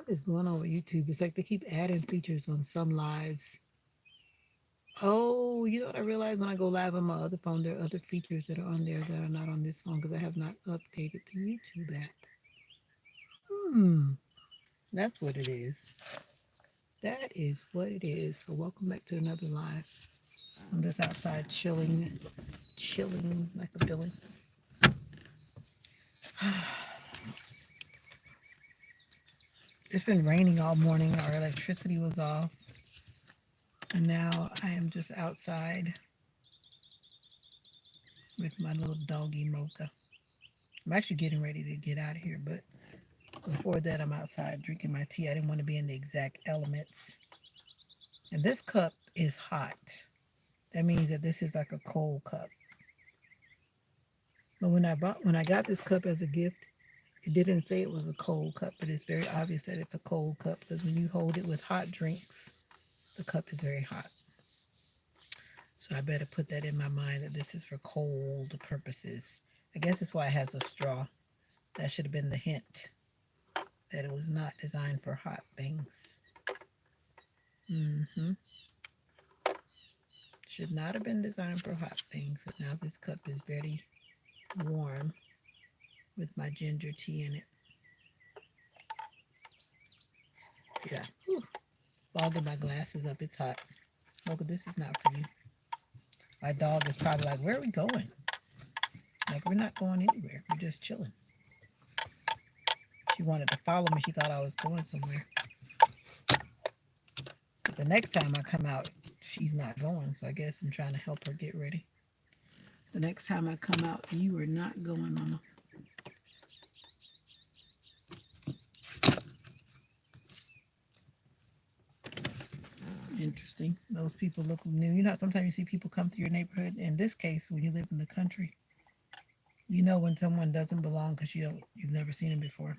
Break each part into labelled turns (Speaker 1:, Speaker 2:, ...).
Speaker 1: Is going on with YouTube? It's like they keep adding features on some lives. Oh, you know what I realized when I go live on my other phone, there are other features that are on there that are not on this phone because I have not updated the YouTube app. Hmm, that's what it is. That is what it is. So welcome back to another live. I'm just outside chilling like a Billy. It's been raining all morning. Our electricity was off, and now I am just outside with my little doggy Mocha. I'm actually getting ready to get out of here, but before that, I'm outside drinking my tea. I didn't want to be in the exact elements. And this cup is hot. That means that this is like a cold cup. But when I got this cup as a gift, it didn't say it was a cold cup, but it's very obvious that it's a cold cup because when you hold it with hot drinks, the cup is very hot. So I better put that in my mind that this is for cold purposes. I guess that's why it has a straw. That should have been the hint that it was not designed for hot things. Hmm. Should not have been designed for hot things. And now this cup is very warm with my ginger tea in it. Yeah. Whew. Fogging my glasses up. It's hot. Mocha, this is not for you. My dog is probably like, where are we going? Like, we're not going anywhere. We're just chilling. She wanted to follow me. She thought I was going somewhere. But the next time I come out, she's not going. So I guess I'm trying to help her get ready. The next time I come out, you are not going, Mama. Interesting. Those people look new. You know, sometimes you see people come through your neighborhood. In this case, when you live in the country, you know when someone doesn't belong because you've never seen them before.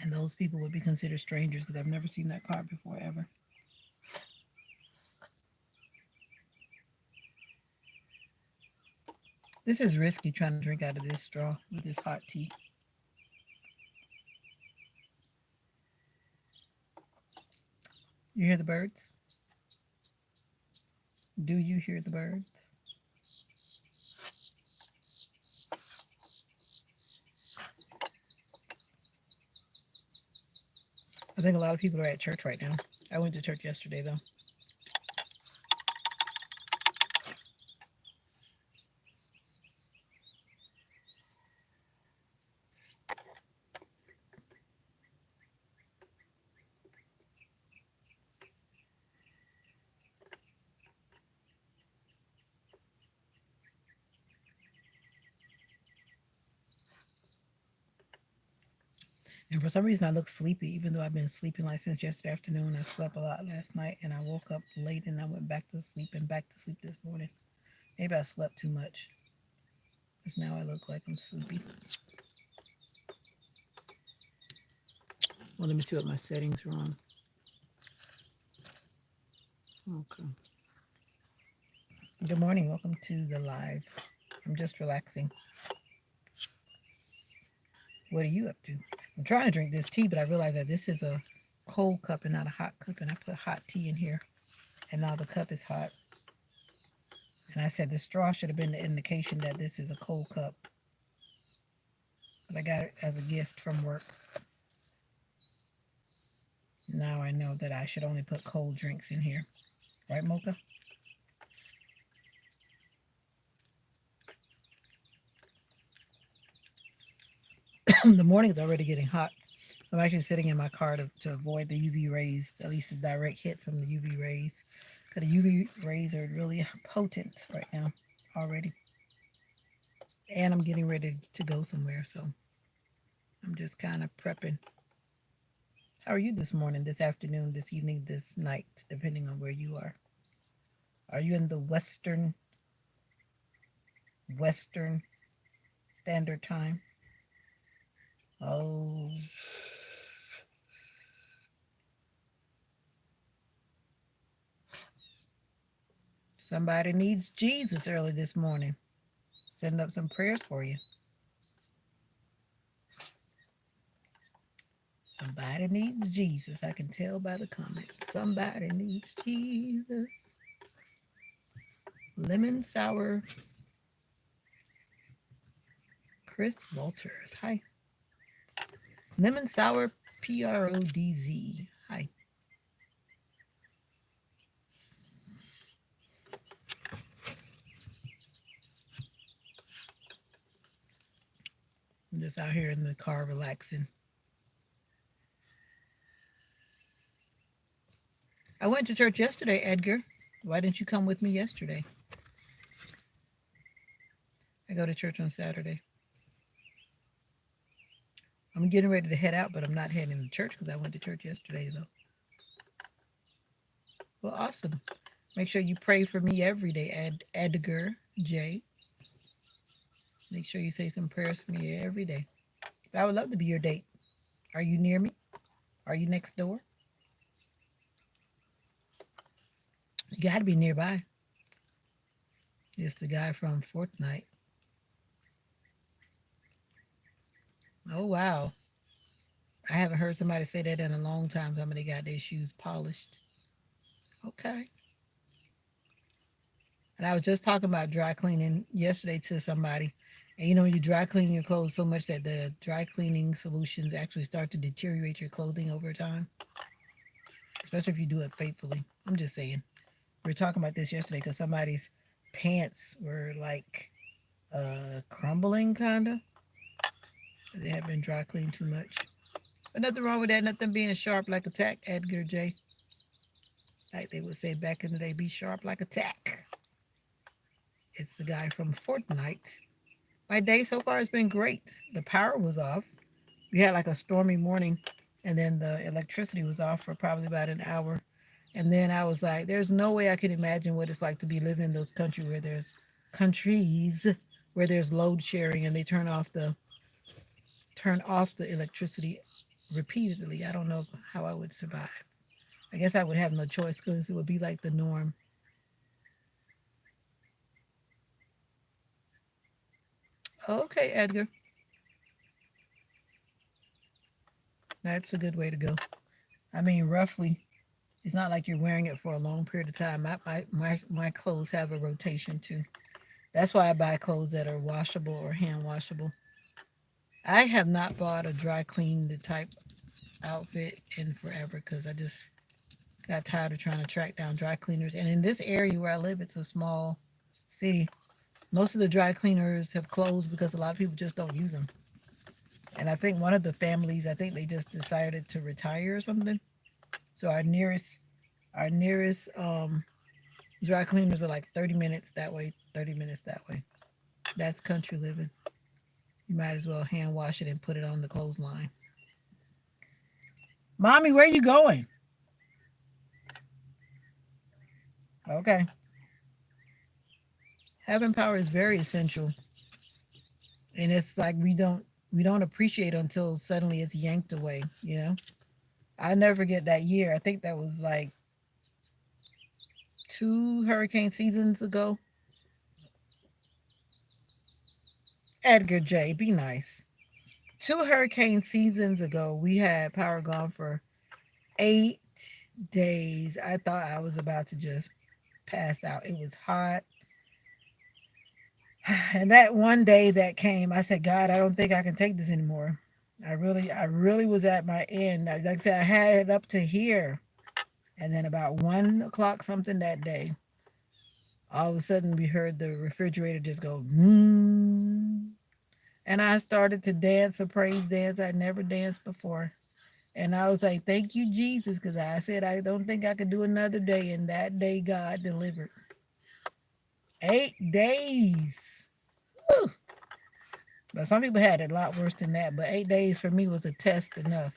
Speaker 1: And those people would be considered strangers because I've never seen that car before ever. This is risky trying to drink out of this straw with this hot tea. You hear the birds? Do you hear the birds? I think a lot of people are at church right now. I went to church yesterday though. And for some reason, I look sleepy, even though I've been sleeping like since yesterday afternoon. I slept a lot last night, and I woke up late, and I went back to sleep and back to sleep this morning. Maybe I slept too much, because now I look like I'm sleepy. Well, let me see what my settings are on. Okay. Good morning. Welcome to the live. I'm just relaxing. What are you up to? I'm trying to drink this tea, but I realize that this is a cold cup and not a hot cup, and I put hot tea in here, and now the cup is hot. And I said the straw should have been the indication that this is a cold cup, but I got it as a gift from work. Now I know that I should only put cold drinks in here. Right, Mocha? The morning is already getting hot. So I'm actually sitting in my car to avoid the UV rays, at least a direct hit from the UV rays. Because the UV rays are really potent right now already. And I'm getting ready to go somewhere. So I'm just kind of prepping. How are you this morning, this afternoon, this evening, this night, depending on where you are? Are you in the Western Standard Time? Oh, somebody needs Jesus early this morning. Send up some prayers for you. Somebody needs Jesus. I can tell by the comments. Somebody needs Jesus. Lemon sour Chris Walters. Hi. Lemon sour PRODZ. Hi. I'm just out here in the car relaxing. I went to church yesterday, Edgar. Why didn't you come with me yesterday? I go to church on Saturday. I'm getting ready to head out, but I'm not heading to church because I went to church yesterday, though. Well, awesome. Make sure you pray for me every day, Edgar J. Make sure you say some prayers for me every day. I would love to be your date. Are you near me? Are you next door? You got to be nearby. It's the guy from Fortnite. Oh, wow. I haven't heard somebody say that in a long time. Somebody got their shoes polished. Okay. And I was just talking about dry cleaning yesterday to somebody. And you know, you dry clean your clothes so much that the dry cleaning solutions actually start to deteriorate your clothing over time, especially if you do it faithfully. I'm just saying. We were talking about this yesterday because somebody's pants were like crumbling, kind of. They had been dry cleaned too much. But nothing wrong with that. Nothing being sharp like a tack, Edgar J. Like they would say back in the day, be sharp like a tack. It's the guy from Fortnite. My day so far has been great. The power was off. We had like a stormy morning, and then the electricity was off for probably about an hour. And then I was like, there's no way I can imagine what it's like to be living in those countries where there's load sharing and they turn off the electricity repeatedly. I don't know how I would survive. I guess I would have no choice because it would be like the norm. Okay, Edgar, that's a good way to go. I mean, roughly, it's not like you're wearing it for a long period of time. My clothes have a rotation too. That's why I buy clothes that are washable or hand washable. I have not bought a dry clean the type outfit in forever because I just got tired of trying to track down dry cleaners. And in this area where I live, it's a small city. Most of the dry cleaners have closed because a lot of people just don't use them. And I think one of the families, I think they just decided to retire or something. So our nearest dry cleaners are like 30 minutes that way, 30 minutes that way. That's country living. You might as well hand wash it and put it on the clothesline. Mommy, where are you going? Okay. Having power is very essential. And it's like we don't appreciate it until suddenly it's yanked away, you know? I never forget that year. I think that was like two hurricane seasons ago. Edgar J, be nice. Two hurricane seasons ago, we had power gone for 8 days. I thought I was about to just pass out. It was hot. And that one day that came, I said, God, I don't think I can take this anymore. I really was at my end. Like I said, I had it up to here. And then about 1 o'clock something that day, all of a sudden we heard the refrigerator just go, and I started to dance a praise dance I'd never danced before. And I was like, thank you, Jesus, because I said, I don't think I could do another day. And that day, God delivered. 8 days. Whew. But some people had it a lot worse than that. But 8 days for me was a test enough.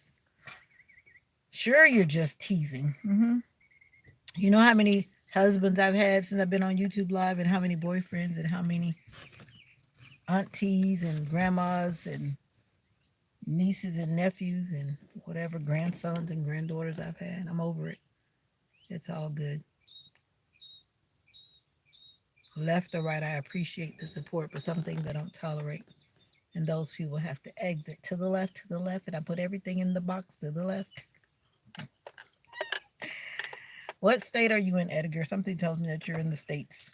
Speaker 1: Sure, you're just teasing. You know how many husbands I've had since I've been on YouTube Live, and how many boyfriends, and how many aunties and grandmas and nieces and nephews and whatever grandsons and granddaughters I've had. I'm over it. It's all good. left or right, I appreciate the support, but some things I don't tolerate. And those people have to exit to the left, and I put everything in the box to the left. What state are you in, Edgar? Something tells me that you're in the States.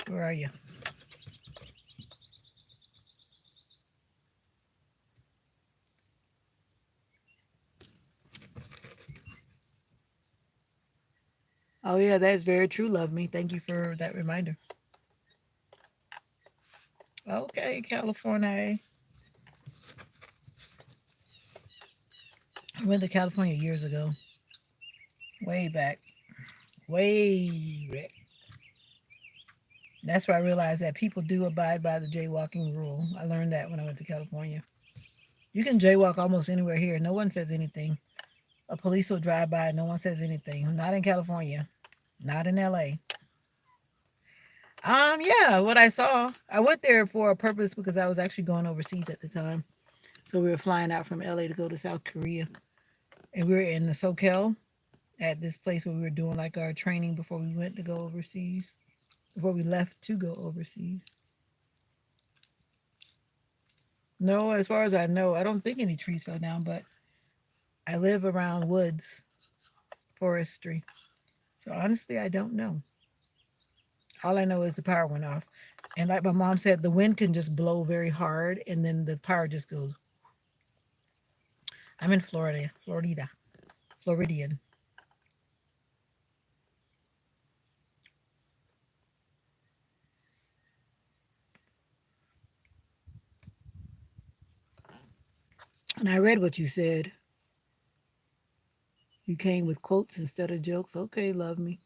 Speaker 1: Where are you? Oh, yeah, that's very true, love me. Thank you for that reminder. Okay, California. I went to California years ago, way back, way back. That's where I realized that people do abide by the jaywalking rule. I learned that when I went to California. You can jaywalk almost anywhere here. No one says anything. A police will drive by. No one says anything. Not in California. Not in LA. Yeah, what I saw. I went there for a purpose because I was actually going overseas at the time. So we were flying out from LA to go to South Korea. And we were in the SoCal at this place where we were doing like our training before we went to go overseas. Before we left to go overseas. No, as far as I know, I don't think any trees fell down, but I live around woods, forestry. So honestly, I don't know. All I know is the power went off. And like my mom said, the wind can just blow very hard and then the power just goes. I'm in Florida, Floridian. And I read what you said. You came with quotes instead of jokes. Okay, love me.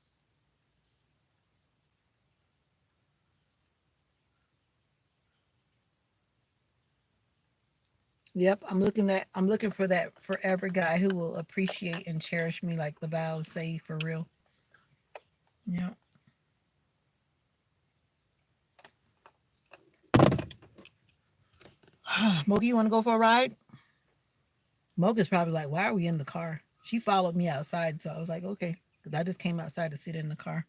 Speaker 1: Yep, I'm looking for that forever guy who will appreciate and cherish me like the vows say for real. Yeah. Mogi, you want to go for a ride? Mocha's probably like, why are we in the car? She followed me outside, so I was like, okay, because I just came outside to sit in the car.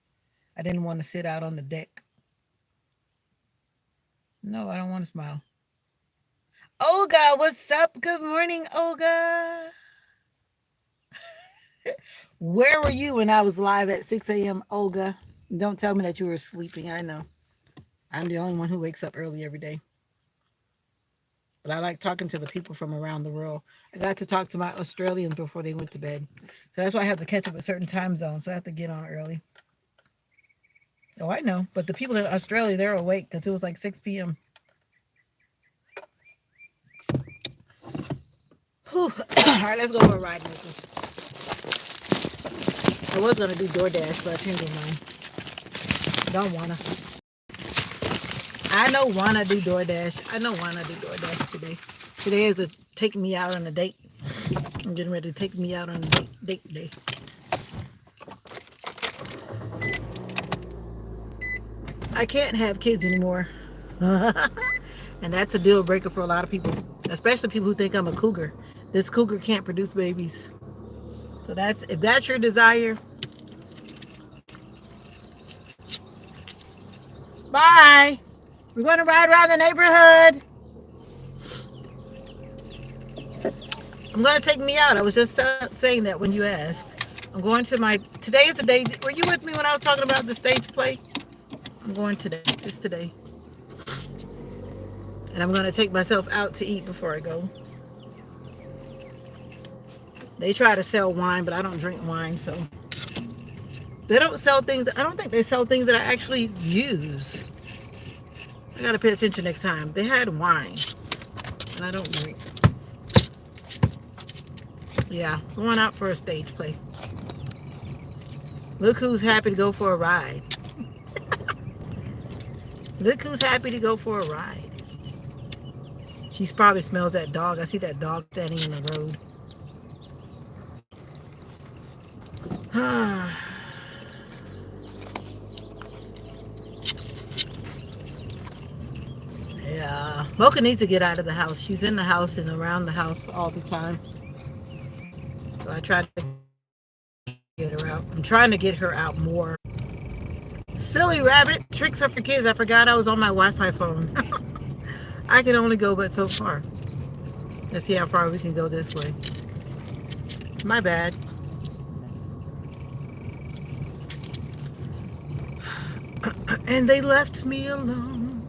Speaker 1: I didn't want to sit out on the deck. No, I don't want to smile. Olga, what's up? Good morning, Olga. Where were you when I was live at 6 a.m., Olga? Don't tell me that you were sleeping. I know. I'm the only one who wakes up early every day. But I like talking to the people from around the world. I got to talk to my Australians before they went to bed. So that's why I have to catch up at certain time zones. So I have to get on early. Oh, I know. But the people in Australia, they're awake because it was like 6 p.m. Whew. All right, let's go for a ride, Michael. I was going to do DoorDash, but I changed my mind. Don't want to. I know wanna do DoorDash. I know wanna do DoorDash today. Today is a take me out on a date. I'm getting ready to take me out on a date day. I can't have kids anymore. And that's a deal breaker for a lot of people, especially people who think I'm a cougar. This cougar can't produce babies. So that's if that's your desire. Bye. We're going to ride around the neighborhood. I'm going to take me out. I was just saying that when you asked. I'm going to my. Today is the day. Were you with me when I was talking about the stage play? I'm going today. Just today. And I'm going to take myself out to eat before I go. They try to sell wine, but I don't drink wine, so they don't sell things. I don't think they sell things that I actually use. I got to pay attention next time. They had wine, and I don't drink. Yeah, going out for a stage play. Look who's happy to go for a ride. Look who's happy to go for a ride. She probably smells that dog. I see that dog standing in the road. Yeah. Mocha needs to get out of the house. She's in the house and around the house all the time. So I try to get her out. I'm trying to get her out more. Silly rabbit. Tricks are for kids. I forgot I was on my Wi-Fi phone. I can only go but so far. Let's see how far we can go this way. My bad. And they left me alone.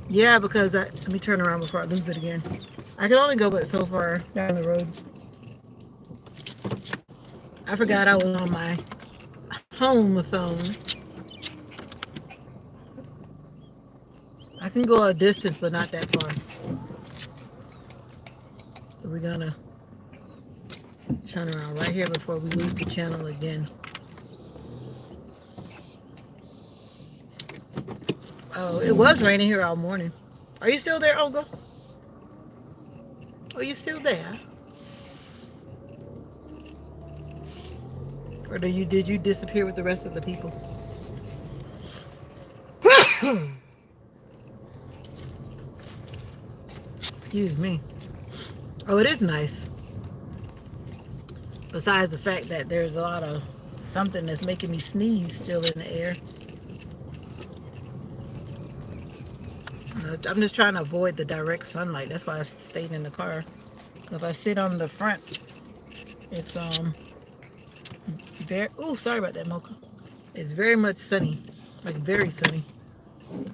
Speaker 1: Yeah, because let me turn around before I lose it again. I can only go but so far down the road. I forgot I was on my home phone. I can go a distance, but not that far. So we're gonna turn around right here before we lose the channel again. Oh, it was raining here all morning. Are you still there, Olga? Are you still there? Or did you disappear with the rest of the people? Excuse me. Oh, it is nice. Besides the fact that there's a lot of something that's making me sneeze still in the air. I'm just trying to avoid the direct sunlight. That's why I stayed in the car. If I sit on the front, it's very. Oh, sorry about that, Mocha. It's very much sunny, like very sunny,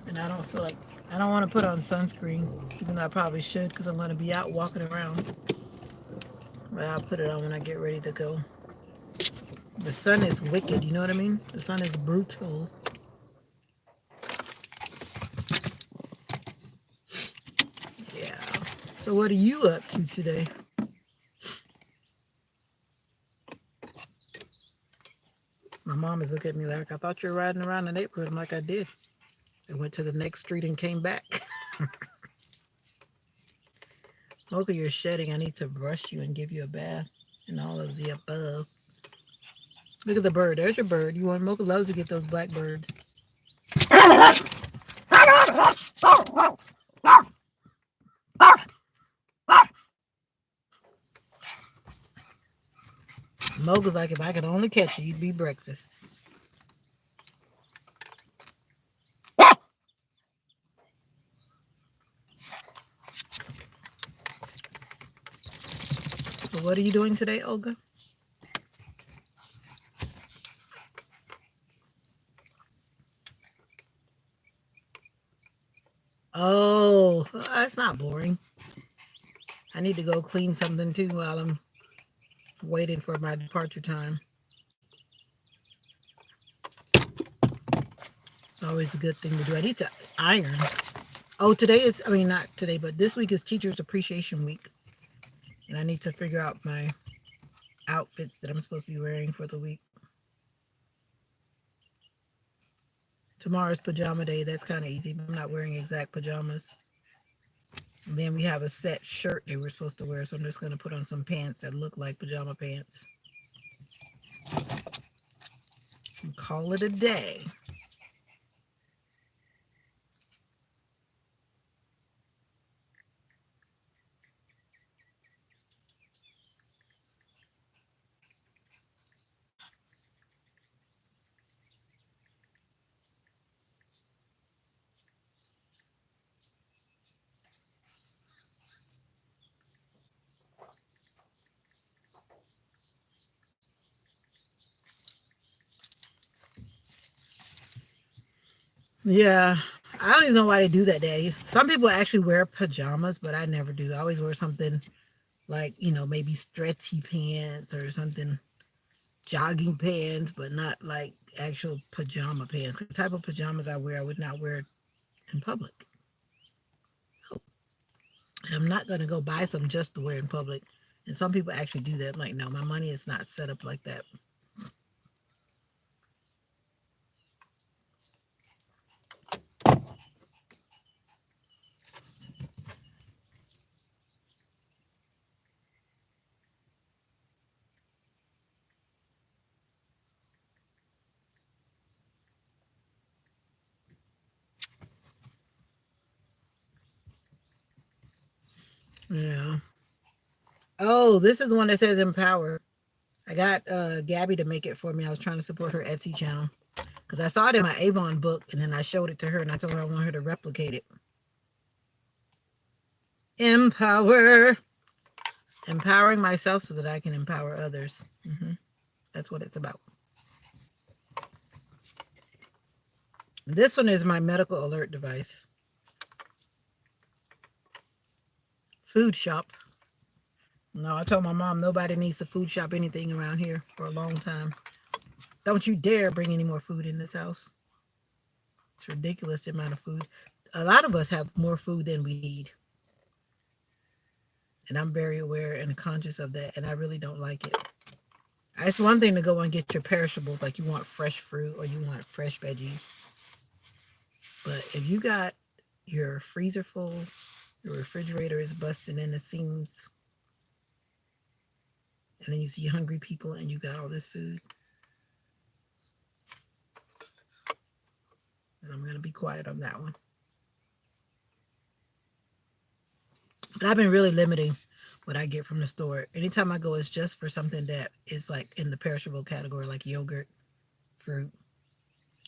Speaker 1: and I don't feel like I don't want to put on sunscreen, even though I probably should because I'm going to be out walking around. But I'll put it on when I get ready to go. The sun is wicked, you know what I mean? The sun is brutal. Yeah. So what are you up to today? My mom is looking at me like, I thought you were riding around the neighborhood. I'm like, I did. I went to the next street and came back. Mocha, you're shedding. I need to brush you and give you a bath and all of the above. Look at the bird. There's your bird. You want Mocha loves to get those black birds. Mocha's like, if I could only catch you, you'd be breakfast. So what are you doing today, Olga? Oh, that's not boring. I need to go clean something too while I'm waiting for my departure time. It's always a good thing to do. I need to iron. Oh, today is, I mean, not today, but this week is Teachers Appreciation Week. And I need to figure out my outfits that I'm supposed to be wearing for the week. Tomorrow's pajama day. That's kind of easy, but I'm not wearing exact pajamas. And then we have a set shirt they were supposed to wear, so I'm just going to put on some pants that look like pajama pants. And call it a day. Yeah, I don't even know why they do that day. Some people actually wear pajamas, but I never do. I always wear something like, maybe stretchy pants or something, jogging pants, but not like actual pajama pants. The type of pajamas I wear, I would not wear in public. Oh, and I'm not going to go buy some just to wear in public. And some people actually do that. I'm like, no, my money is not set up like that. Yeah. Oh, this is one that says empower. I got Gabby to make it for me. I was trying to support her Etsy channel because I saw it in my Avon book, and then I showed it to her, and I told her I want her to replicate it. Empower, empowering myself so that I can empower others. That's what it's about. This one is my medical alert device. Food shop. No, I told my mom nobody needs to food shop anything around here for a long time. Don't you dare bring any more food in this house. It's ridiculous the amount of food. A lot of us have more food than we need. And I'm very aware and conscious of that. And I really don't like it. It's one thing to go and get your perishables, like you want fresh fruit or you want fresh veggies. But if you got your freezer full, your refrigerator is busting in the seams, and then you see hungry people and you got all this food, and I'm going to be quiet on that one. But I've been really limiting what I get from the store. Anytime I go, it's just for something that is like in the perishable category, like yogurt, fruit,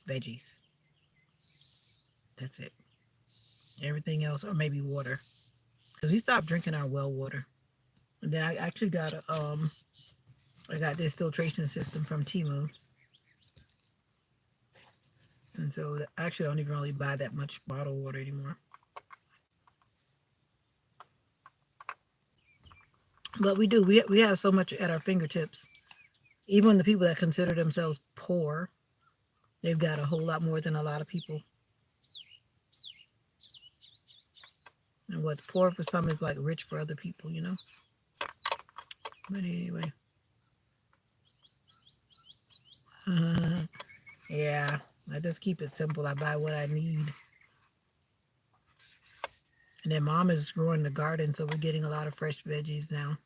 Speaker 1: veggies. That's it. Everything else, or maybe water, because we stopped drinking our well water. And then I actually got I got this filtration system from Timu, and so I actually don't even really buy that much bottled water anymore. But we do. We have so much at our fingertips. Even the people that consider themselves poor, they've got a whole lot more than a lot of people. And what's poor for some is like rich for other people, you know? But anyway. Yeah, I just keep it simple. I buy what I need. And then mom is growing the garden, so we're getting a lot of fresh veggies now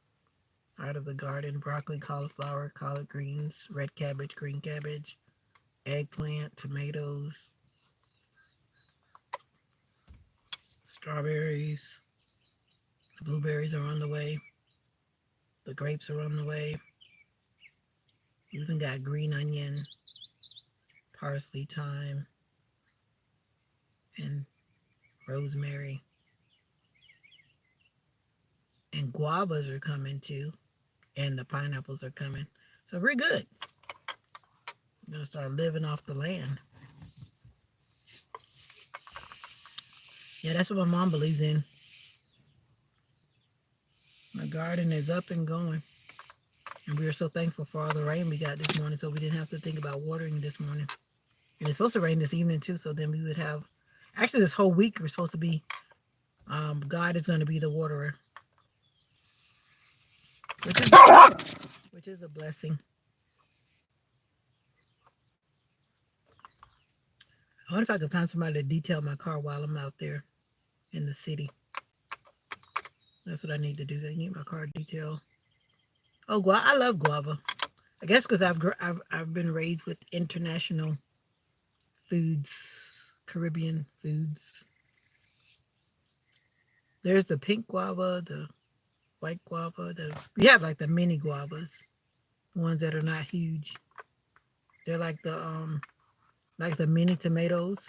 Speaker 1: out of the garden. Broccoli, cauliflower, collard greens, red cabbage, green cabbage, eggplant, tomatoes, strawberries. The blueberries are on the way. The grapes are on the way. We even got green onion, parsley, thyme, and rosemary. And guavas are coming too. And the pineapples are coming. So we're good. We're going to start living off the land. Yeah, that's what my mom believes in. My garden is up and going. And we are so thankful for all the rain we got this morning, so we didn't have to think about watering this morning. And it's supposed to rain this evening too, so then we would have, actually this whole week we're supposed to be, God is going to be the waterer, which is, which is a blessing. I wonder if I could find somebody to detail my car while I'm out there in the city. That's what I need to do. I need my car detailed. Oh, I love guava. I guess because I've been raised with international foods, Caribbean foods. There's the pink guava, the white guava. We have like the mini guavas, the ones that are not huge. They're like the mini tomatoes,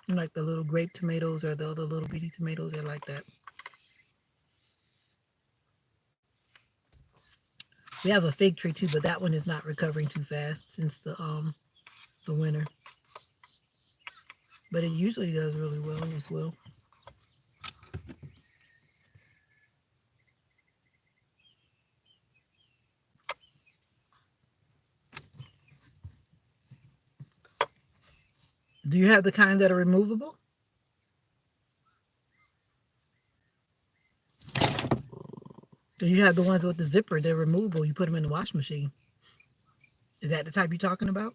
Speaker 1: like the little grape tomatoes or the other little bitty tomatoes. They're like that. We have a fig tree too, but that one is not recovering too fast since the winter. But it usually does really well as well. Do you have the kind that are removable? Do you have the ones with the zipper? They're removable. You put them in the washing machine. Is that the type you're talking about?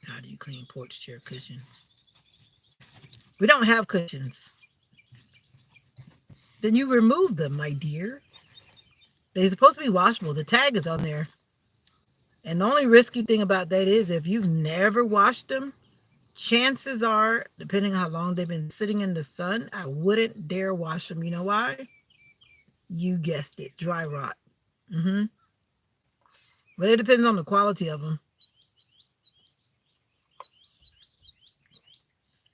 Speaker 1: How do you clean porch chair cushions? We don't have cushions. Then you remove them, my dear. They're supposed to be washable. The tag is on there. And the only risky thing about that is if you've never washed them, chances are, depending on how long they've been sitting in the sun, I wouldn't dare wash them. You know why? You guessed it, dry rot. But it depends on the quality of them.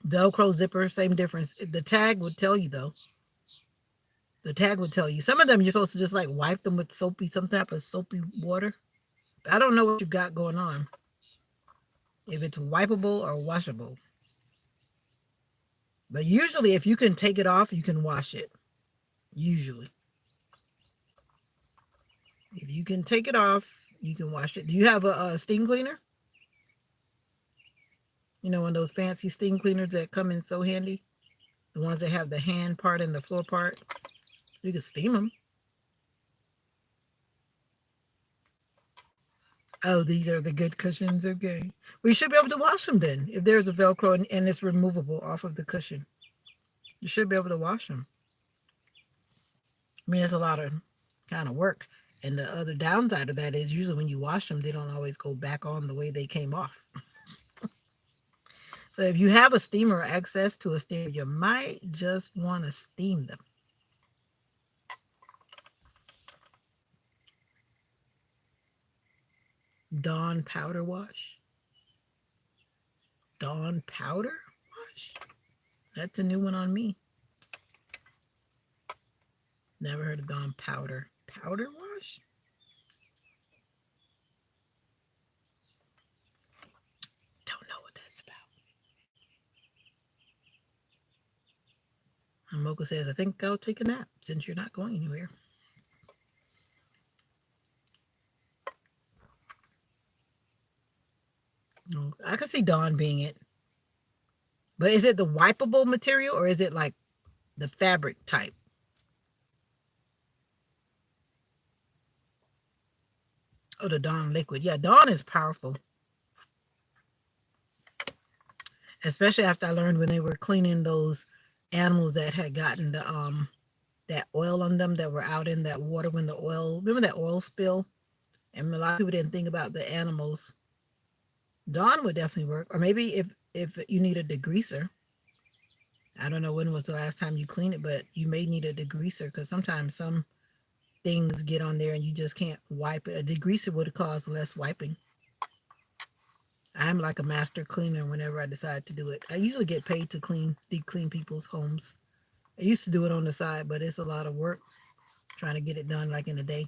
Speaker 1: Velcro zipper, same difference. The tag would tell you though. The tag would tell you. Some of them you're supposed to just like wipe them with some type of soapy water. I don't know what you got going on. If it's wipeable or washable. But usually if you can take it off, you can wash it. Usually. If you can take it off, you can wash it. Do you have a steam cleaner? You know, one of those fancy steam cleaners that come in so handy? The ones that have the hand part and the floor part. You can steam them. Oh, these are the good cushions. Okay. We should be able to wash them then. If there's a Velcro and it's removable off of the cushion, you should be able to wash them. I mean, it's a lot of kind of work. And the other downside of that is usually when you wash them, they don't always go back on the way they came off. So if you have a steamer or access to a steamer, you might just want to steam them. Dawn powder wash. Dawn powder wash? That's a new one on me. Never heard of Dawn powder. Powder wash? Don't know what that's about. And Mocha says, I think I'll take a nap since you're not going anywhere. I could see Dawn being it. But is it the wipeable material or is it like the fabric type? Oh, the Dawn liquid. Yeah, Dawn is powerful. Especially after I learned when they were cleaning those animals that had gotten the that oil on them that were out in that water when the oil, remember that oil spill? And a lot of people didn't think about the animals. Dawn would definitely work. Or maybe if you need a degreaser. I don't know when was the last time you cleaned it, but you may need a degreaser because sometimes some things get on there and you just can't wipe it. A degreaser would cause less wiping. I'm like a master cleaner whenever I decide to do it. I usually get paid to deep clean people's homes. I used to do it on the side, but it's a lot of work trying to get it done like in a day.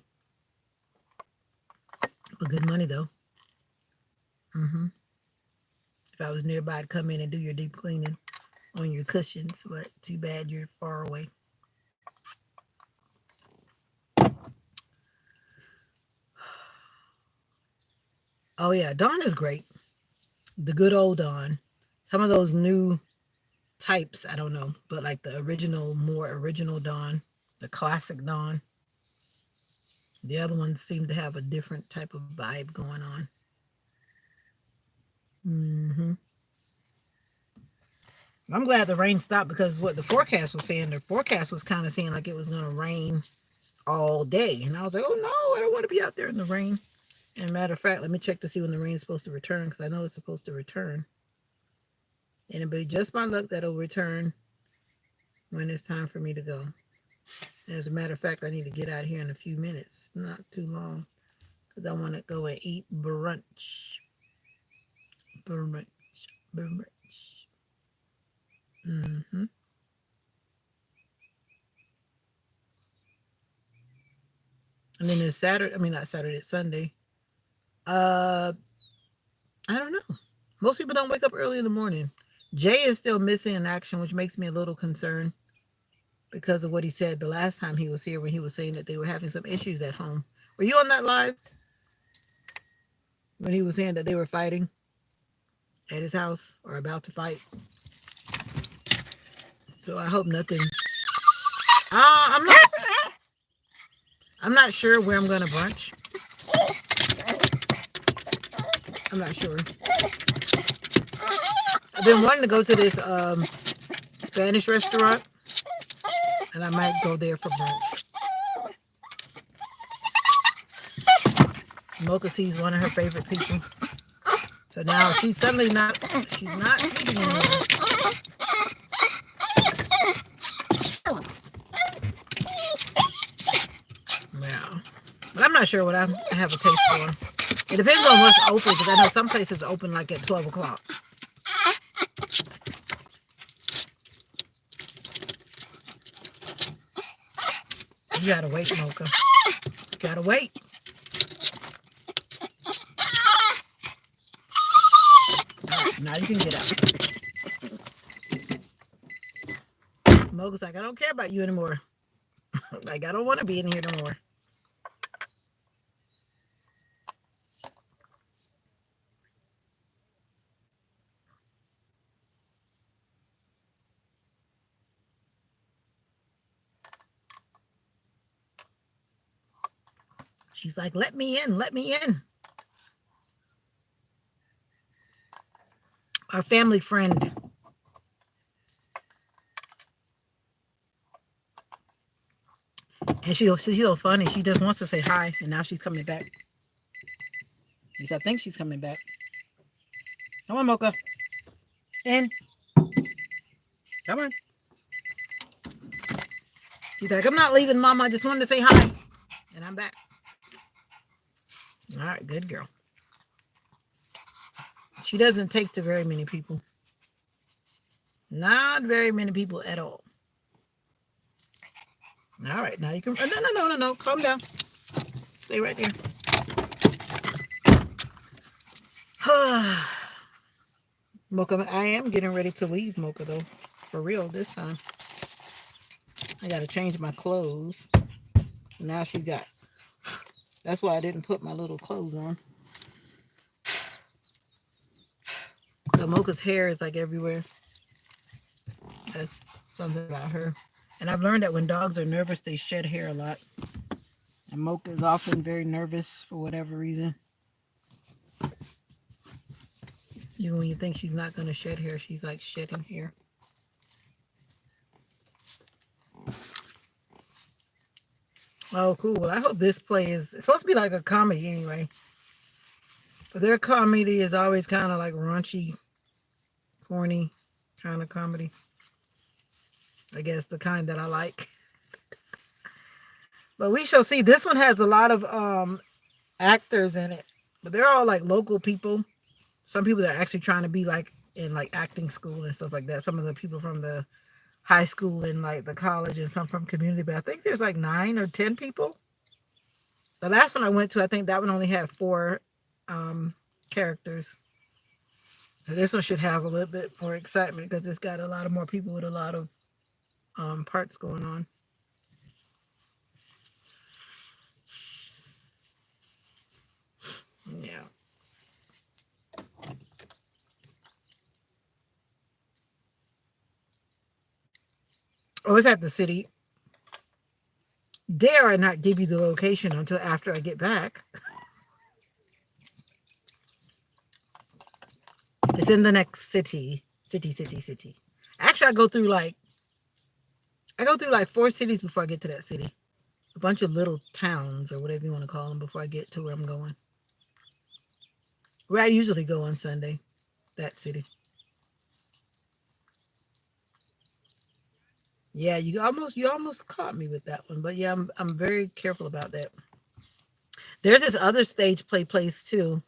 Speaker 1: But good money though. If I was nearby, I'd come in and do your deep cleaning on your cushions, but too bad you're far away. Oh yeah, Dawn is great. The good old Dawn. Some of those new types, I don't know, but like the original, more original Dawn, the classic Dawn. The other ones seem to have a different type of vibe going on. I'm glad the rain stopped because what the forecast was saying, the forecast was kind of saying like it was going to rain all day. And I was like, oh no, I don't want to be out there in the rain. And matter of fact, let me check to see when the rain is supposed to return because I know it's supposed to return. And it'll be just my luck that it'll return when it's time for me to go. As a matter of fact, I need to get out here in a few minutes, not too long, because I want to go and eat brunch. Brunch. And then it's Saturday. I mean, not Saturday. It's Sunday. I don't know. Most people don't wake up early in the morning. Jay is still missing in action, which makes me a little concerned because of what he said the last time he was here when he was saying that they were having some issues at home. Were you on that live? When he was saying that they were fighting at his house or about to fight. So I hope nothing. I'm not sure where I'm gonna brunch. I'm not sure. I've been wanting to go to this Spanish restaurant, and I might go there for brunch. Mocha sees one of her favorite people. So now she's suddenly not sleeping anymore. Yeah. But I'm not sure what I have a taste for. It depends on what's open because I know some places open like at 12 o'clock. You gotta wait, Mocha. You gotta wait. Now you can get out. Mocha's like, I don't care about you anymore. Like, I don't want to be in here no more. She's like, let me in, let me in. Our family friend. And she's so funny. She just wants to say hi, and now she's coming back. At least I think she's coming back. Come on, Mocha. In. Come on. She's like, I'm not leaving, Mama. I just wanted to say hi. And I'm back. All right, good girl. She doesn't take to very many people. Not very many people at all. All right, now you can. No. Calm down. Stay right there. Mocha, I am getting ready to leave, Mocha, though. For real this time. I got to change my clothes. Now she's got. That's why I didn't put my little clothes on. So Mocha's hair is like everywhere. That's something about her. And I've learned that when dogs are nervous, they shed hair a lot. And Mocha is often very nervous for whatever reason. Even when you think she's not going to shed hair, she's like shedding hair. Oh, cool. Well, I hope this play is it's supposed to be like a comedy anyway. But their comedy is always kind of like raunchy, corny kind of comedy. I guess the kind that I like. But we shall see. This one has a lot of actors in it. But they're all like local people. Some people that are actually trying to be like in like acting school and stuff like that. Some of the people from the high school and like the college and some from community. But I think there's like 9 or 10 people. The last one I went to, I think that one only had 4 characters. So this one should have a little bit more excitement because it's got a lot of more people with a lot of parts going on. Yeah. Oh, it's at the city. Dare I not give you the location until after I get back? It's in the next city. City. Actually, I go through like 4 cities before I get to that city. A bunch of little towns or whatever you want to call them before I get to where I'm going. Where I usually go on Sunday, that city. Yeah, you almost caught me with that one, but yeah, I'm very careful about that. There's this other stage play place too.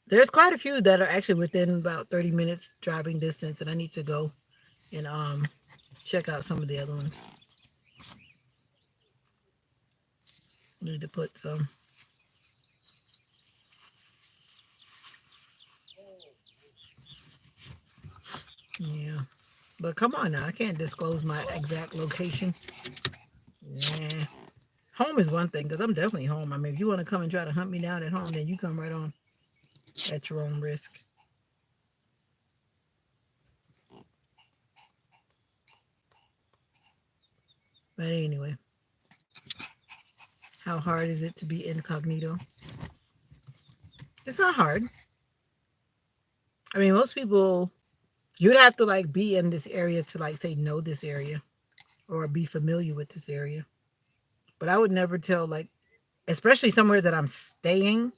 Speaker 1: There's quite a few that are actually within about 30 minutes driving distance, and I need to go and check out some of the other ones. I need to put some. Yeah, but come on now, I can't disclose my exact location. Yeah, home is one thing because I'm definitely home. I mean, if you want to come and try to hunt me down at home, then you come right on at your own risk. But anyway, how hard is it to be incognito? It's not hard. I mean, most people, you'd have to like be in this area to like say know this area or be familiar with this area. But I would never tell like, especially somewhere that I'm staying.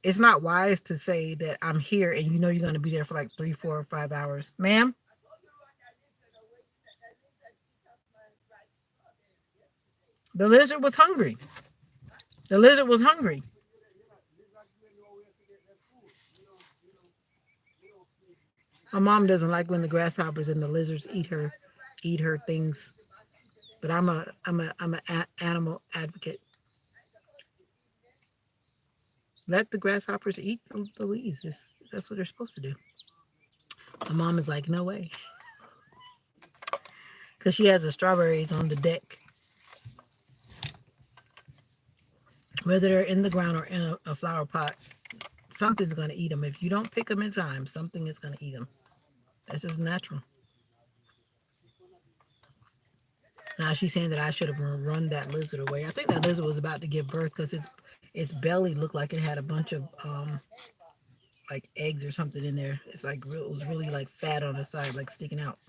Speaker 1: It's not wise to say that I'm here and you know you're going to be there for like 3, 4, or 5 hours, ma'am. The lizard was hungry. The lizard was hungry. My mom doesn't like when the grasshoppers and the lizards eat her things. But I'm a animal advocate. Let the grasshoppers eat the leaves. That's what they're supposed to do. My mom is like, no way, because she has the strawberries on the deck, whether they're in the ground or in a flower pot. Something's gonna eat them. If you don't pick them in time, something is gonna eat them. That's just natural. Now she's saying that I should have run that lizard away. I think that lizard was about to give birth because its belly looked like it had a bunch of like eggs or something in there. It's like it was really like fat on the side, like sticking out.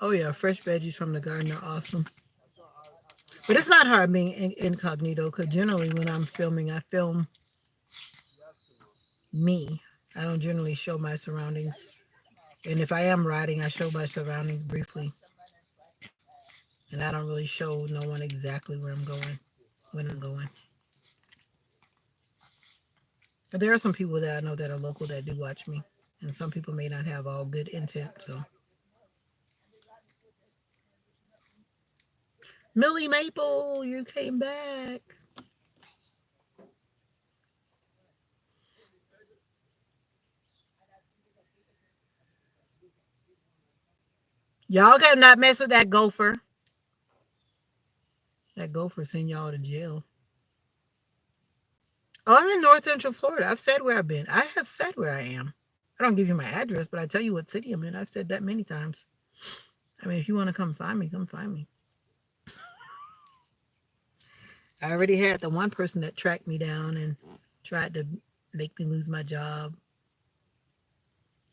Speaker 1: Oh yeah, fresh veggies from the garden are awesome. But it's not hard being incognito because generally when I'm filming, I film me. I don't generally show my surroundings. And if I am riding, I show my surroundings briefly. And I don't really show no one exactly where I'm going, when I'm going. But there are some people that I know that are local that do watch me. And some people may not have all good intent. So, Millie Maple, you came back. Y'all cannot mess with that gopher. That gopher send y'all to jail. Oh, I'm in North Central Florida. I've said where I've been. I have said where I am. I don't give you my address, but I tell you what city I'm in. I've said that many times. I mean, if you want to come find me, come find me. I already had the one person that tracked me down and tried to make me lose my job.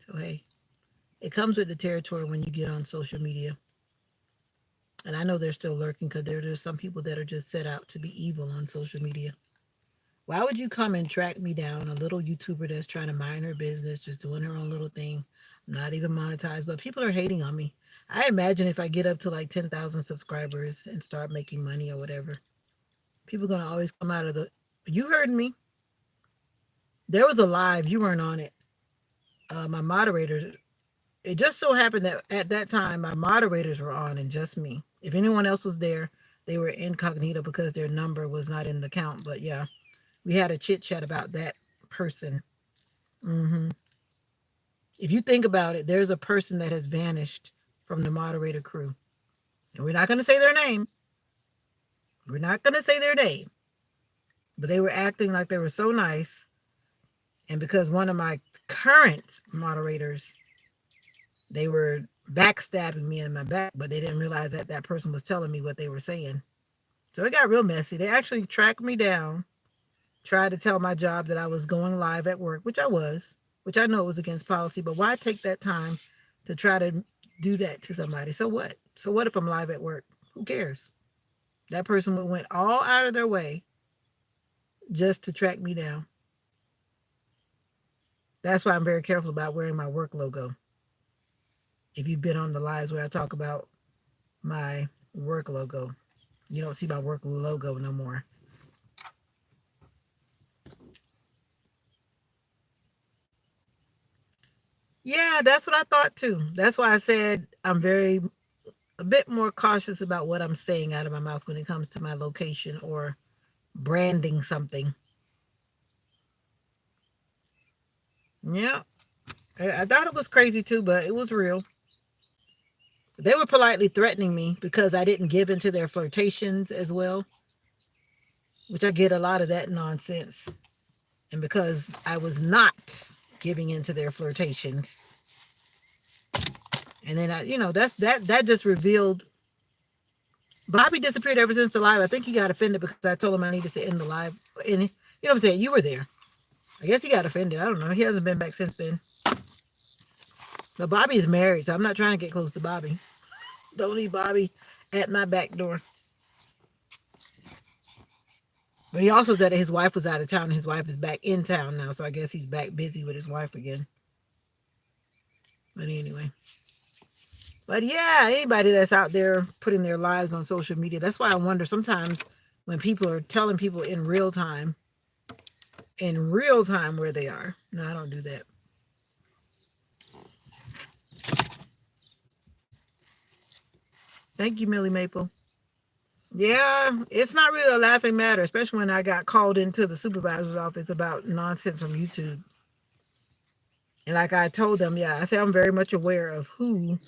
Speaker 1: So, hey, it comes with the territory when you get on social media. And I know they're still lurking because there's some people that are just set out to be evil on social media. Why would you come and track me down, a little YouTuber that's trying to mind her business, just doing her own little thing, not even monetized, but people are hating on me. I imagine if I get up to like 10,000 subscribers and start making money or whatever, people are going to always come out of the. You heard me. There was a live, you weren't on it. My moderators, it just so happened that at that time, my moderators were on and just me. If anyone else was there, they were incognito because their number was not in the count. But yeah, we had a chit chat about that person. Hmm. If you think about it, there's a person that has vanished from the moderator crew. And we're not going to say their name. We're not going to say their name. But they were acting like they were so nice. And because one of my current moderators, they were backstabbing me in my back, but they didn't realize that that person was telling me what they were saying. So it got real messy. They actually tracked me down, tried to tell my job that I was going live at work, which I was, which I know was against policy, but why take that time to try to do that to somebody? So what? So what if I'm live at work? Who cares? That person went all out of their way just to track me down. That's why I'm very careful about wearing my work logo. If you've been on the lives where I talk about my work logo, you don't see my work logo no more. Yeah, that's what I thought too. That's why I said I'm very a bit more cautious about what I'm saying out of my mouth when it comes to my location or branding something. Yeah, I thought it was crazy too, but it was real. They were politely threatening me because I didn't give into their flirtations as well, which I get a lot of that nonsense. And because I was not giving into their flirtations, and then that just revealed. Bobby disappeared ever since the live. I think he got offended because I told him I needed to end the live. And you know what I'm saying? You were there. I guess he got offended. I don't know. He hasn't been back since then. But Bobby is married, so I'm not trying to get close to Bobby. Don't leave Bobby at my back door. But he also said that his wife was out of town and his wife is back in town now. So I guess he's back busy with his wife again. But anyway. But yeah, anybody that's out there putting their lives on social media, that's why I wonder sometimes when people are telling people in real time where they are. No, I don't do that. Thank you, Millie Maple. Yeah, it's not really a laughing matter, especially when I got called into the supervisor's office about nonsense from YouTube. And like I told them, yeah, I said I'm very much aware of who.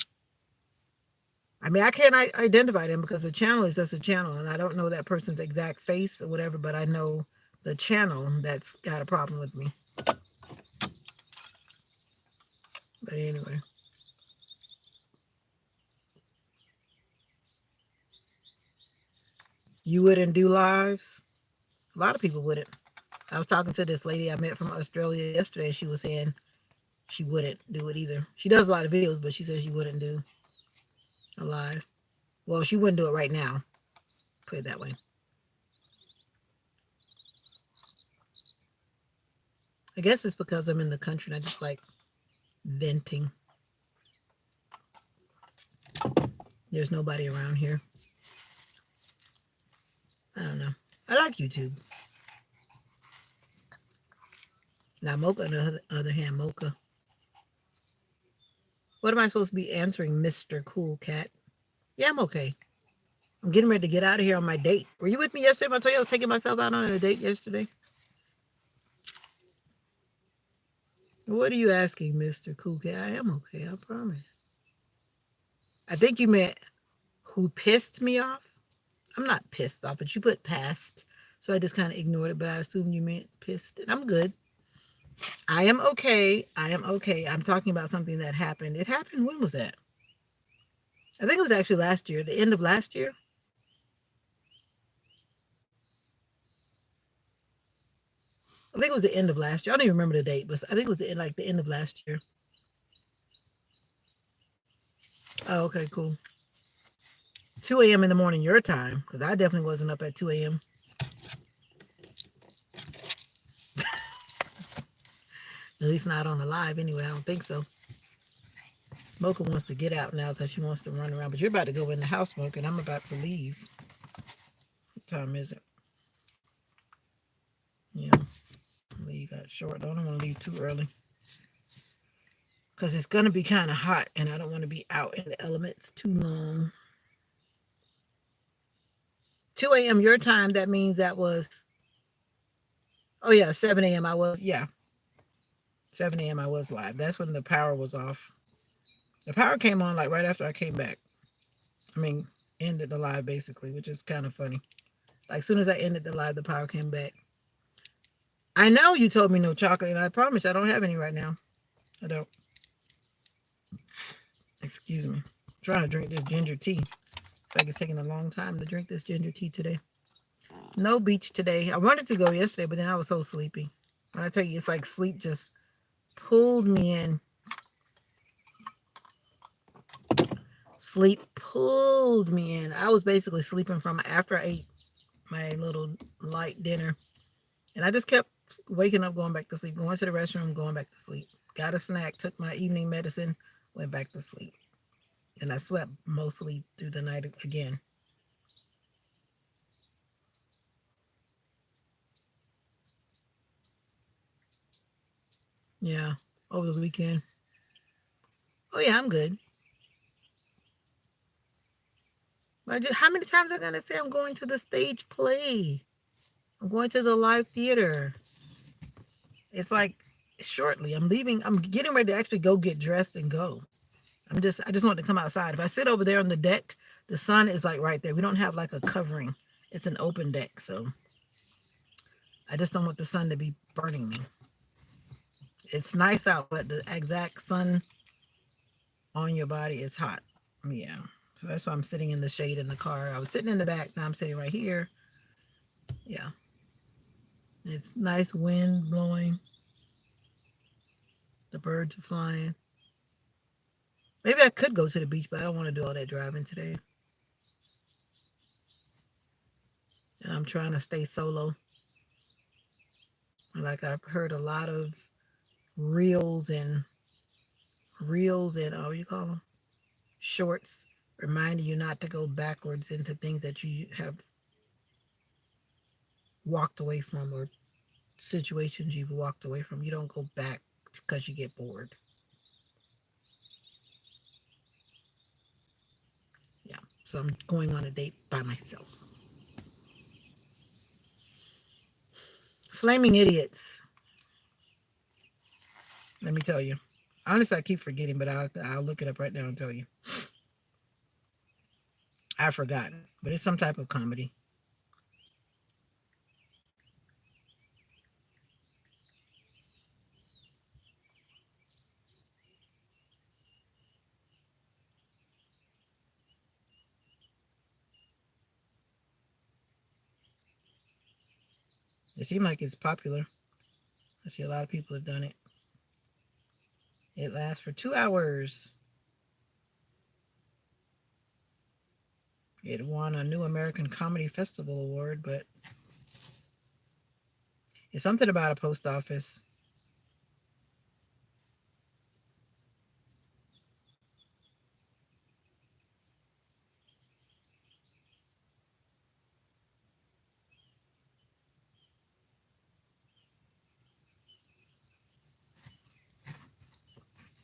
Speaker 1: I mean, I can't identify them because the channel is just a channel, and I don't know that person's exact face or whatever, but I know the channel that's got a problem with me. But anyway, you wouldn't do lives? A lot of people wouldn't. I was talking to this lady I met from Australia yesterday. She was saying she wouldn't do it either. She does a lot of videos, but she says she wouldn't do a live. Well, she wouldn't do it right now. Put it that way. I guess it's because I'm in the country and I just like venting. There's nobody around here. I don't know. I like YouTube. Now, Mocha, on the other hand, Mocha. What am I supposed to be answering, Mr. Cool Cat? Yeah, I'm okay. I'm getting ready to get out of here on my date. Were you with me yesterday? I told you I was taking myself out on a date yesterday. What are you asking, Mr. Cool Cat? I am okay, I promise. I think you meant who pissed me off. I'm not pissed off, but you put past. So I just kind of ignored it, but I assumed you meant pissed. And I'm good. I am okay. I am okay. I'm talking about something that happened. It happened, when was that? I think it was actually last year, the end of last year. I think it was the end of last year. I don't even remember the date, but I think it was like the end of last year. Oh, okay, cool. 2 a.m. in the morning, your time, because I definitely wasn't up at 2 a.m. At least not on the live anyway. I don't think so. Smoker wants to get out now because she wants to run around. But you're about to go in the house, Smoker, and I'm about to leave. What time is it? Yeah, leave that short. I don't want to leave too early because it's going to be kind of hot, and I don't want to be out in the elements too long. 2 a.m. your time, that means that was, oh yeah, 7 a.m. I was, yeah, 7 a.m. I was live. That's when the power was off. The power came on like right after I came back. I mean, ended the live basically, which is kind of funny. Like, as soon as I ended the live, the power came back. I know you told me no chocolate, and I promise I don't have any right now. I don't. Excuse me. I'm trying to drink this ginger tea. It's like it's taking a long time to drink this ginger tea today. No beach today. I wanted to go yesterday, but then I was so sleepy. When I tell you, it's like sleep just pulled me in. Sleep pulled me in. I was basically sleeping from after I ate my little light dinner. And I just kept waking up, going back to sleep, going to the restroom, going back to sleep. Got a snack, took my evening medicine, went back to sleep. And I slept mostly through the night again. Yeah, over the weekend. Oh, yeah, I'm good. How many times am I going to say I'm going to the stage play? I'm going to the live theater. It's like shortly. I'm leaving. I'm getting ready to actually go get dressed and go. I just want to come outside. If I sit over there on the deck, the sun is like right there. We don't have like a covering. It's an open deck, so I just don't want the sun to be burning me. It's nice out, but the exact sun on your body is hot. Yeah. So that's why I'm sitting in the shade in the car. I was sitting in the back, now I'm sitting right here. Yeah. It's nice wind blowing. The birds are flying. Maybe I could go to the beach, but I don't want to do all that driving today. And I'm trying to stay solo. Like I've heard a lot of reels and what you call them, shorts, reminding you not to go backwards into things that you have walked away from, or situations you've walked away from. You don't go back because you get bored. Yeah. So I'm going on a date by myself. Flaming idiots. Let me tell you. Honestly, I keep forgetting, but I'll look it up right now and tell you. I've forgotten, but it's some type of comedy. It seems like it's popular. I see a lot of people have done it. It lasts for 2 hours. It won a New American Comedy Festival award, but it's something about a post office.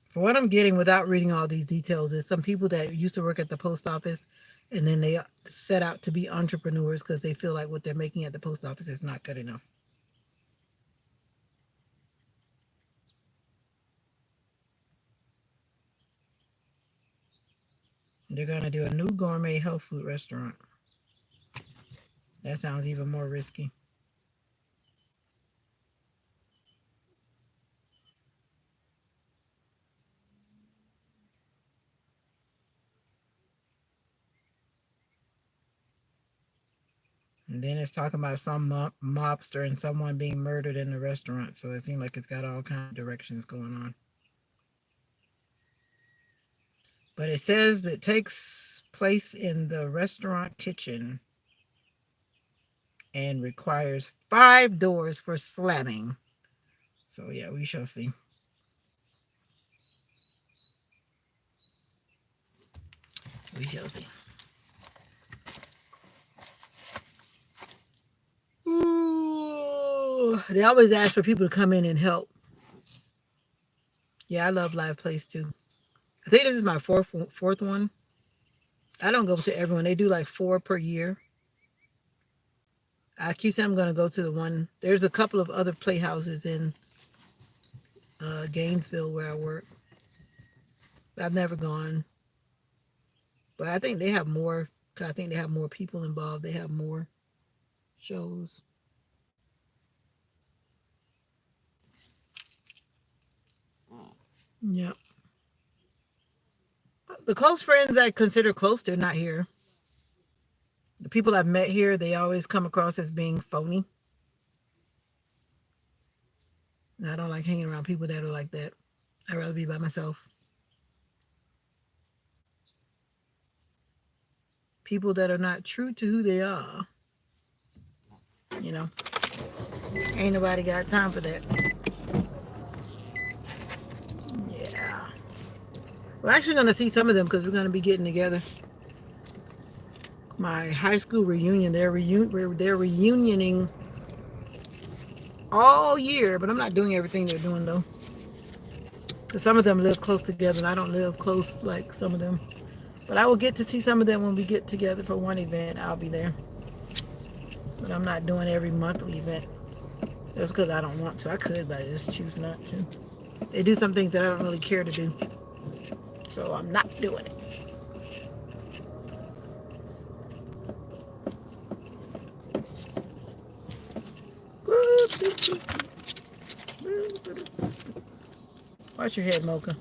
Speaker 1: For what I'm getting without reading all these details is some people that used to work at the post office and then they set out to be entrepreneurs because they feel like what they're making at the post office is not good enough. They're going to do a new gourmet health food restaurant. That sounds even more risky. And then it's talking about some mobster and someone being murdered in the restaurant. So it seems like it's got all kinds of directions going on. But it says it takes place in the restaurant kitchen and requires 5 doors for slamming. So yeah, we shall see. We shall see. Ooh, they always ask for people to come in and help. Yeah, I love live plays too. I think this is my fourth one. I don't go to everyone. They do like 4 per year. I keep saying I'm going to go to the one. There's a couple of other playhouses in Gainesville where I work. I've never gone, but I think they have more. I think they have more people involved. They have more shows. Yeah. The close friends I consider close, they're not here. The people I've met here, they always come across as being phony. And I don't like hanging around people that are like that. I'd rather be by myself. People that are not true to who they are. You know, ain't nobody got time for that. Yeah. We're actually going to see some of them because we're going to be getting together. My high school reunion, they're reunioning all year, but I'm not doing everything they're doing though. Because some of them live close together and I don't live close like some of them. But I will get to see some of them when we get together for one event. I'll be there. But I'm not doing every monthly event. That's because I don't want to. I could, but I just choose not to. They do some things that I don't really care to do. So I'm not doing it. Watch your head, Mocha.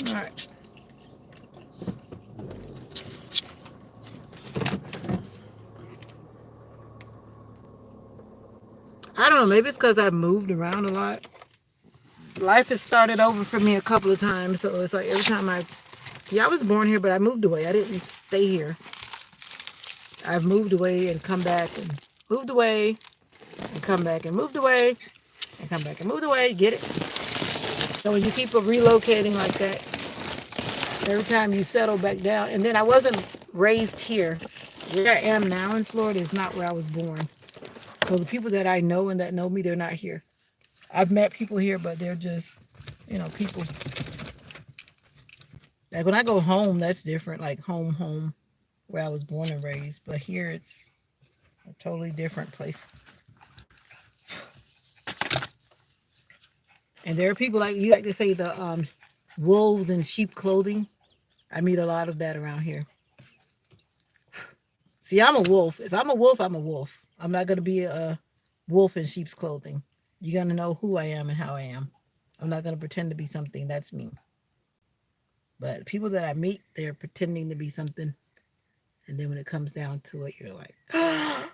Speaker 1: All right. I don't know. Maybe it's because I've moved around a lot. Life has started over for me a couple of times. So it's like every time I was born here, but I moved away. I didn't stay here. I've moved away and come back and moved away and come back and moved away and come back and moved away. Get it? So when you keep relocating like that, every time you settle back down, and then I wasn't raised here. Where I am now in Florida is not where I was born. So the people that I know and that know me, they're not here. I've met people here, but they're just, people. Like when I go home, that's different. Like home, where I was born and raised. But here it's a totally different place. And there are people like you like to say the wolves in sheep clothing. I meet a lot of that around here. See, I'm a wolf. If I'm a wolf, I'm a wolf. I'm not going to be a wolf in sheep's clothing. You're going to know who I am and how I am. I'm not going to pretend to be something. That's me. But people that I meet, they're pretending to be something. And then when it comes down to it, you're like, like,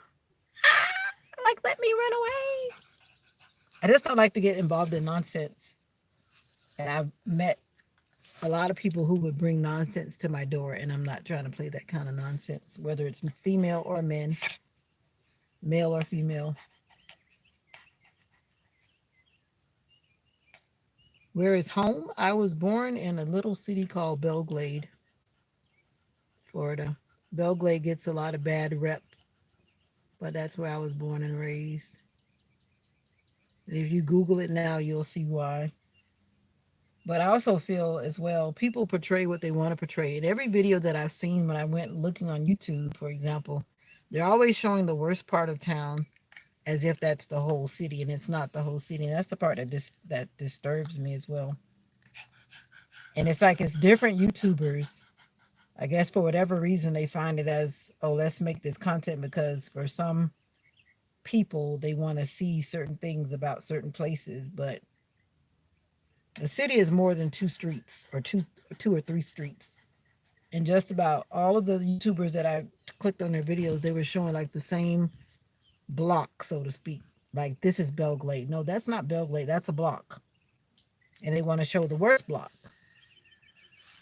Speaker 1: let me run away. I just don't like to get involved in nonsense. And I've met a lot of people who would bring nonsense to my door, and I'm not trying to play that kind of nonsense, whether it's female or men, male or female. Where is home? I was born in a little city called Belglade, Florida. Belglade gets a lot of bad rep, but that's where I was born and raised. If you Google it now, you'll see why. But I also feel as well, people portray what they want to portray. In every video that I've seen when I went looking on YouTube, for example, they're always showing the worst part of town as if that's the whole city, and it's not the whole city. And that's the part that disturbs me as well. And it's like it's different YouTubers. I guess for whatever reason they find it as, oh, let's make this content because for some people they want to see certain things about certain places, but the city is more than two streets or two or three streets. And just about all of the YouTubers that I clicked on their videos, they were showing like the same block, so to speak. Like this is Belglade. No, that's not Belglade. That's a block. And they want to show the worst block.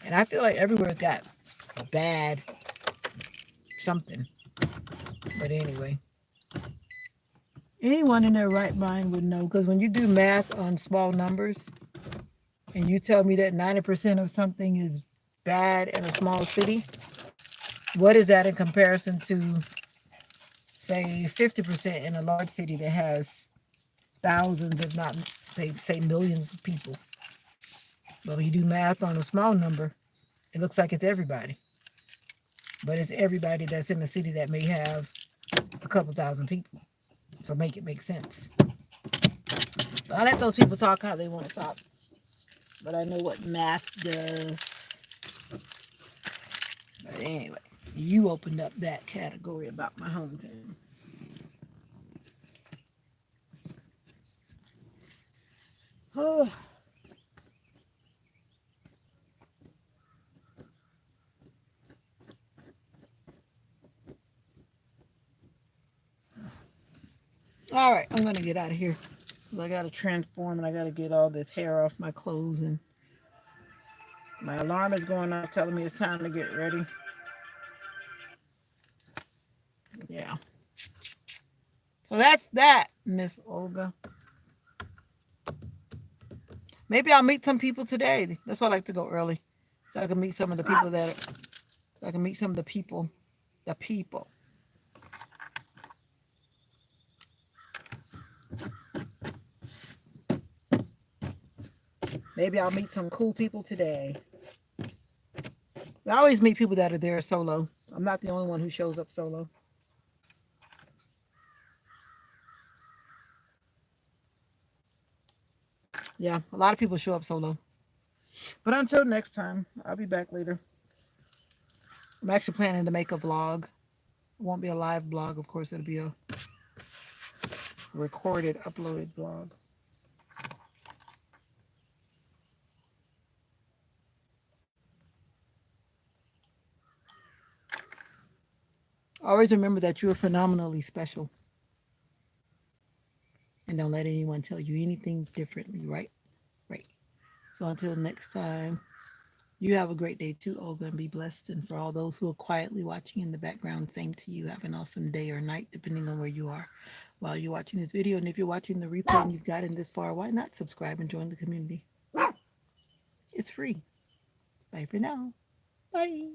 Speaker 1: And I feel like everywhere's got a bad something. But anyway, anyone in their right mind would know because when you do math on small numbers and you tell me that 90% of something is bad in a small city, what is that in comparison to, say, 50% in a large city that has thousands, if not say millions of people? But when you do math on a small number, it looks like it's everybody. But it's everybody that's in the city that may have a couple thousand people. So make it make sense. But I let those people talk how they want to talk. But I know what math does. But anyway, you opened up that category about my hometown. Oh. All right, I'm gonna get out of here. I gotta transform and I gotta get all this hair off my clothes, and my alarm is going off telling me it's time to get ready. Yeah. So that's that, Miss Olga. Maybe I'll meet some people today. That's why I like to go early. So I can meet some of the people so I can meet some of the people. The people. Maybe I'll meet some cool people today. I always meet people that are there solo. I'm not the only one who shows up solo. Yeah, a lot of people show up solo. But until next time, I'll be back later. I'm actually planning to make a vlog. It won't be a live blog, of course, it'll be a recorded, uploaded vlog. Always remember that you're phenomenally special. And don't let anyone tell you anything differently, right? Right. So until next time, You have a great day too, Olga, and be blessed. And for all those who are quietly watching in the background, same to you. Have an awesome day or night, depending on where you are while you're watching this video. And if you're watching the replay and you've gotten this far, why not subscribe and join the community? It's free. Bye for now. Bye.